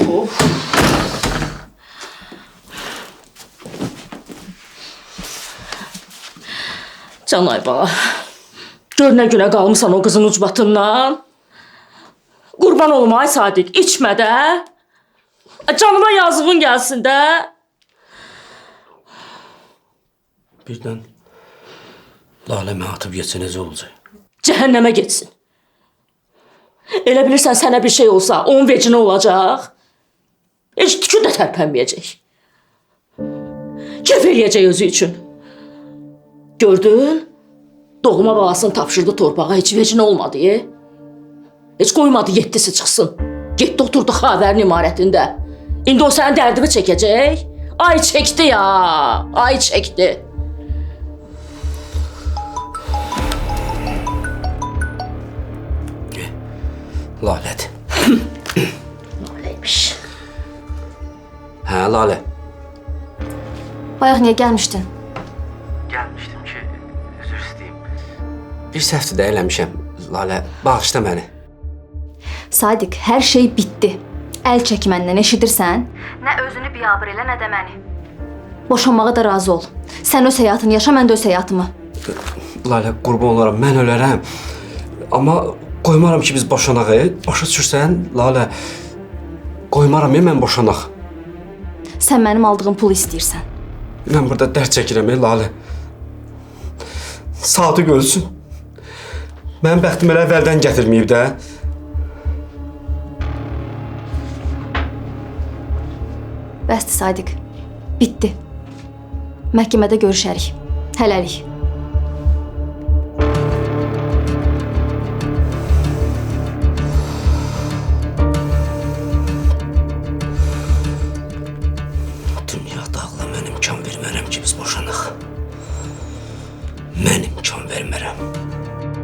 Of. Canay bala. Gör nə günə qalmısan o qızın ucbatından. Qurban olma ay Sadiq, içmə də. Canıma yazığın gəlsin də. Birdən Lalə məni atıb geçsə necə olacaq? Cəhənnəmə getsin. Elə bilirsən sənə bir şey olsa, onun vecinə olacaq. Heç tükür də tərpənməyəcək. Kef eləyəcək özü üçün. Gördün? Doğma balasını tapşırdı torpağa, heç vecinə olmadı. Heç qoymadı yeddisi çıxsın. Getdi oturdu xavərin imarətində. İndi o sənin dərdini çəkəcək. Ay çəkdi ya, ay çəkdi. Lalədir. Naləymiş. Hə, Lalə. Bayaq niyə gəlmişdin? Gəlmişdim ki, üzr istəyim. Bir səhvdir də eləmişəm. Lalə, bağışla məni. Sadiq, hər şey bitdi. Əl çək məndən, eşidirsən? Nə özünü biabır elə, nə də məni. Boşanmağa da razı ol. Sən öz həyatını yaşa, mən də öz həyatımı. Lalə, qurban olaram, mən ölərəm. Amma qoymaram ki, biz boşanaq. Başa düşürsən, Lalə? Qoymaram ya, mən boşanaq. Sən mənim aldığım pulu istəyirsən. Mən burada dərd çəkirəm, Lalə. Sadiq ölsün. Mənim bəxtim elə əvvəldən gətirməyib də. Bəsdir, Sadiq. Bitdi. Məhkəmədə görüşərik. Hələlik. Dünyada ağla mən imkan vermərəm ki, biz boşanaq. Mən imkan vermərəm.